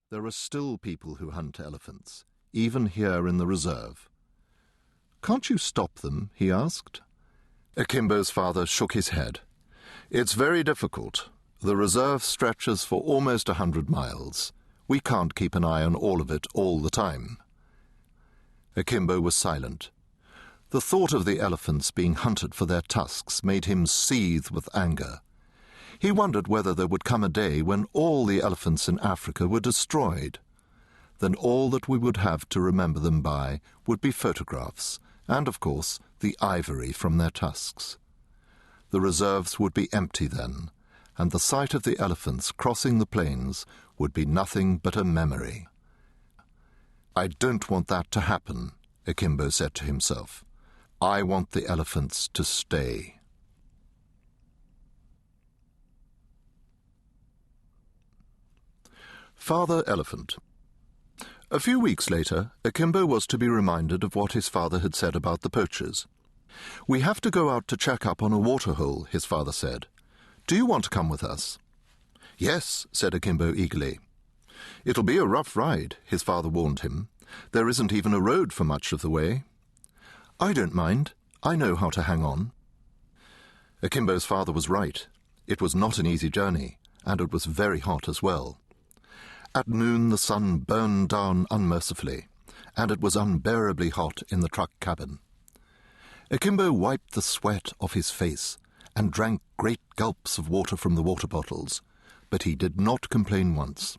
There are still people who hunt elephants, even here in the reserve. "Can't you stop them?" he asked. Akimbo's father shook his head. "It's very difficult. The reserve stretches for almost 100 miles. We can't keep an eye on all of it all the time." Akimbo was silent. The thought of the elephants being hunted for their tusks made him seethe with anger. He wondered whether there would come a day when all the elephants in Africa were destroyed. Then all that we would have to remember them by would be photographs, and, of course, the ivory from their tusks. The reserves would be empty then, and the sight of the elephants crossing the plains would be nothing but a memory. "I don't want that to happen," Akimbo said to himself. "I want the elephants to stay." Father Elephant. A few weeks later, Akimbo was to be reminded of what his father had said about the poachers. "We have to go out to check up on a waterhole," his father said. "Do you want to come with us?" "Yes," said Akimbo eagerly. "It'll be a rough ride," his father warned him. "There isn't even a road for much of the way." "I don't mind. I know how to hang on." Akimbo's father was right. It was not an easy journey, and it was very hot as well. At noon the sun burned down unmercifully, and it was unbearably hot in the truck cabin. Akimbo wiped the sweat off his face and drank great gulps of water from the water bottles, but he did not complain once.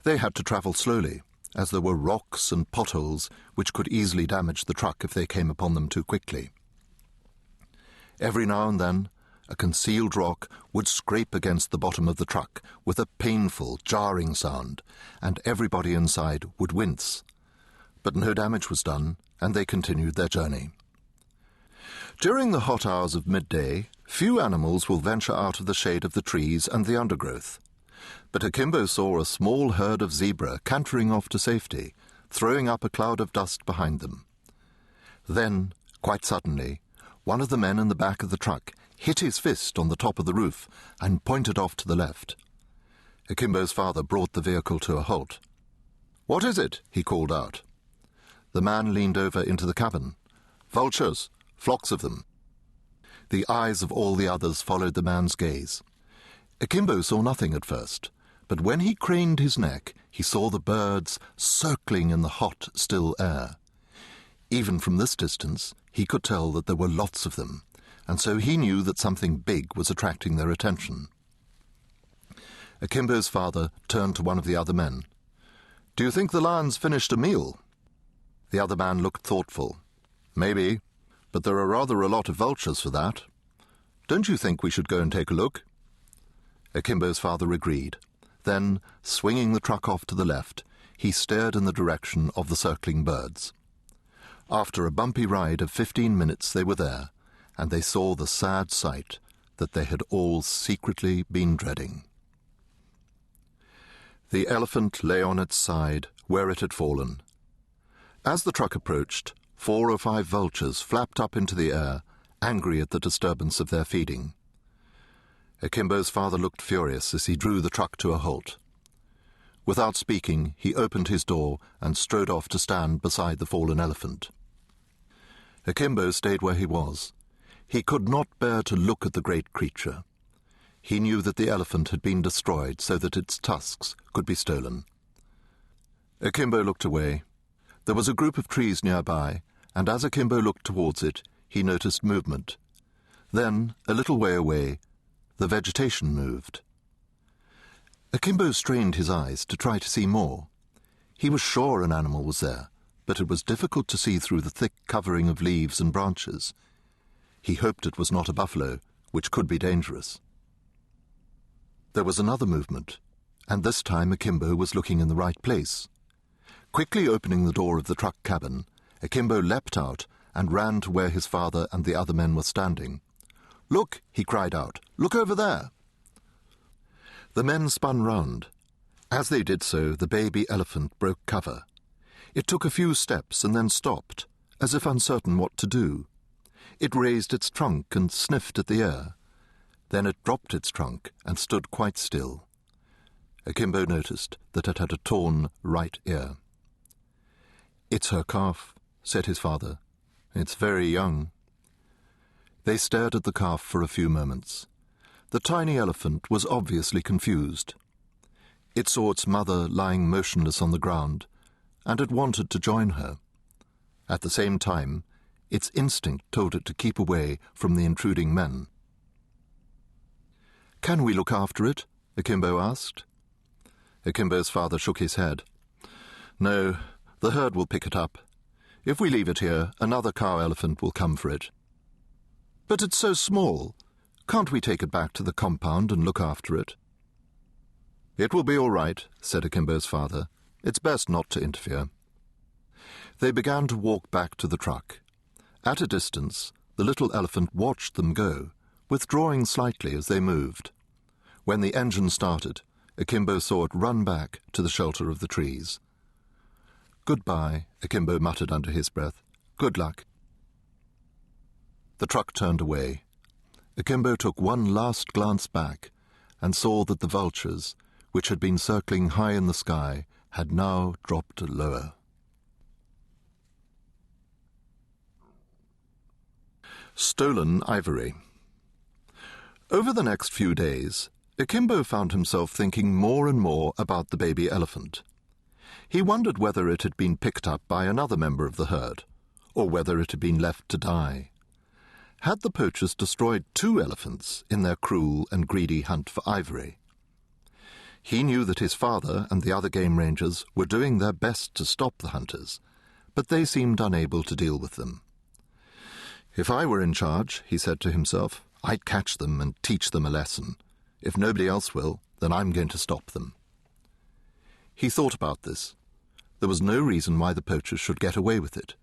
They had to travel slowly, as there were rocks and potholes which could easily damage the truck if they came upon them too quickly. Every now and then, a concealed rock would scrape against the bottom of the truck with a painful, jarring sound, and everybody inside would wince. But no damage was done, and they continued their journey. During the hot hours of midday, few animals will venture out of the shade of the trees and the undergrowth. But Akimbo saw a small herd of zebra cantering off to safety, throwing up a cloud of dust behind them. Then, quite suddenly, one of the men in the back of the truck hit his fist on the top of the roof and pointed off to the left. Akimbo's father brought the vehicle to a halt. "What is it?" he called out. The man leaned over into the cabin. "Vultures, flocks of them." The eyes of all the others followed the man's gaze. Akimbo saw nothing at first, but when he craned his neck, he saw the birds circling in the hot, still air. Even from this distance, he could tell that there were lots of them, and so he knew that something big was attracting their attention. Akimbo's father turned to one of the other men. "Do you think the lion's finished a meal?" The other man looked thoughtful. "Maybe, but there are rather a lot of vultures for that. Don't you think we should go and take a look?" Akimbo's father agreed. Then, swinging the truck off to the left, he stared in the direction of the circling birds. After a bumpy ride of 15 minutes they were there, and they saw the sad sight that they had all secretly been dreading. The elephant lay on its side, where it had fallen. As the truck approached, 4 or 5 vultures flapped up into the air, angry at the disturbance of their feeding. Akimbo's father looked furious as he drew the truck to a halt. Without speaking, he opened his door and strode off to stand beside the fallen elephant. Akimbo stayed where he was. He could not bear to look at the great creature. He knew that the elephant had been destroyed so that its tusks could be stolen. Akimbo looked away. There was a group of trees nearby, and as Akimbo looked towards it, he noticed movement. Then, a little way away, the vegetation moved. Akimbo strained his eyes to try to see more. He was sure an animal was there, but it was difficult to see through the thick covering of leaves and branches. He hoped it was not a buffalo, which could be dangerous. There was another movement, and this time Akimbo was looking in the right place. Quickly opening the door of the truck cabin, Akimbo leapt out and ran to where his father and the other men were standing. "Look!" he cried out. "Look over there!" The men spun round. As they did so, the baby elephant broke cover. It took a few steps and then stopped, as if uncertain what to do. It raised its trunk and sniffed at the air. Then it dropped its trunk and stood quite still. Akimbo noticed that it had a torn right ear. "It's her calf," said his father. "It's very young." They stared at the calf for a few moments. The tiny elephant was obviously confused. It saw its mother lying motionless on the ground, and it wanted to join her. At the same time, its instinct told it to keep away from the intruding men. "Can we look after it?" Akimbo asked. Akimbo's father shook his head. "No, the herd will pick it up. If we leave it here, another cow-elephant will come for it." "But it's so small. Can't we take it back to the compound and look after it?" "It will be all right," said Akimbo's father. "It's best not to interfere." They began to walk back to the truck. At a distance, the little elephant watched them go, withdrawing slightly as they moved. When the engine started, Akimbo saw it run back to the shelter of the trees. "Goodbye," Akimbo muttered under his breath. "Good luck." The truck turned away. Akimbo took one last glance back and saw that the vultures, which had been circling high in the sky, had now dropped lower. Stolen ivory. Over the next few days, Akimbo found himself thinking more and more about the baby elephant. He wondered whether it had been picked up by another member of the herd, or whether it had been left to die. Had the poachers destroyed 2 elephants in their cruel and greedy hunt for ivory? He knew that his father and the other game rangers were doing their best to stop the hunters, but they seemed unable to deal with them. "If I were in charge," he said to himself, "I'd catch them and teach them a lesson. If nobody else will, then I'm going to stop them." He thought about this. There was no reason why the poachers should get away with it.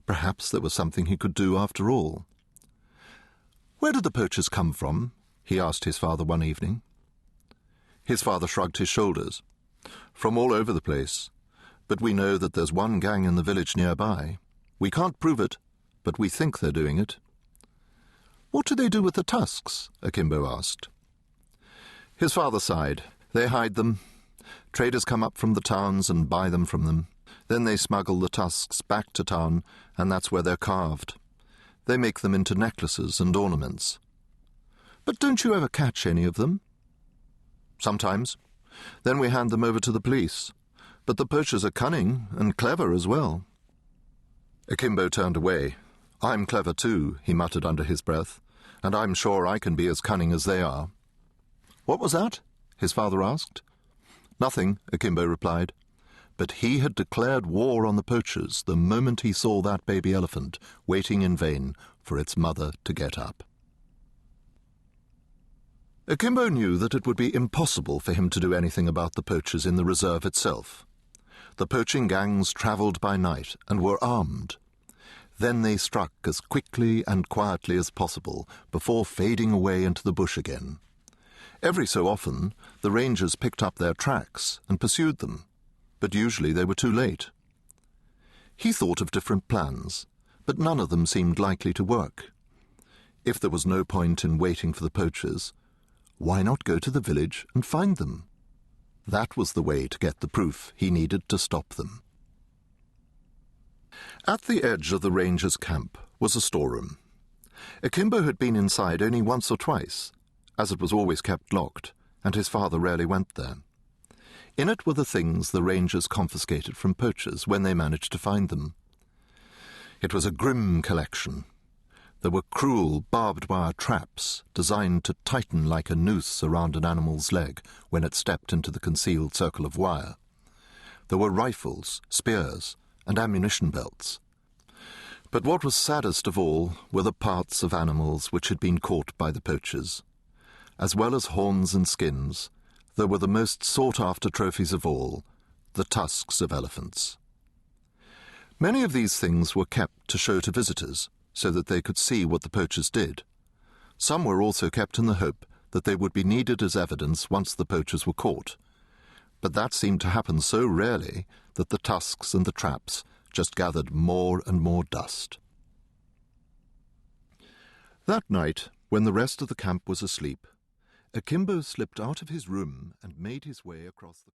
Perhaps there was something he could do after all. "Where did the poachers come from?" he asked his father one evening. His father shrugged his shoulders. "From all over the place. But we know that there's one gang in the village nearby. We can't prove it, but we think they're doing it." "What do they do with the tusks?" Akimbo asked. His father sighed. "They hide them. Traders come up from the towns and buy them from them. Then they smuggle the tusks back to town, and that's where they're carved. They make them into necklaces and ornaments." "But don't you ever catch any of them?" "Sometimes. Then we hand them over to the police. But the poachers are cunning and clever as well." Akimbo turned away. "I'm clever too," he muttered under his breath, "and I'm sure I can be as cunning as they are." "What was that?" his father asked. "Nothing," Akimbo replied. But he had declared war on the poachers the moment he saw that baby elephant waiting in vain for its mother to get up. Akimbo knew that it would be impossible for him to do anything about the poachers in the reserve itself. The poaching gangs travelled by night and were armed. Then they struck as quickly and quietly as possible before fading away into the bush again. Every so often, the rangers picked up their tracks and pursued them, but usually they were too late. He thought of different plans, but none of them seemed likely to work. If there was no point in waiting for the poachers, why not go to the village and find them? That was the way to get the proof he needed to stop them. At the edge of the rangers' camp was a storeroom. Akimbo had been inside only once or twice, as it was always kept locked, and his father rarely went there. In it were the things the rangers confiscated from poachers when they managed to find them. It was a grim collection. There were cruel barbed wire traps designed to tighten like a noose around an animal's leg when it stepped into the concealed circle of wire. There were rifles, spears, and ammunition belts. But what was saddest of all were the parts of animals which had been caught by the poachers. As well as horns and skins, there were the most sought-after trophies of all, the tusks of elephants. Many of these things were kept to show to visitors, so that they could see what the poachers did. Some were also kept in the hope that they would be needed as evidence once the poachers were caught. But that seemed to happen so rarely that the tusks and the traps just gathered more and more dust. That night, when the rest of the camp was asleep, Akimbo slipped out of his room and made his way across the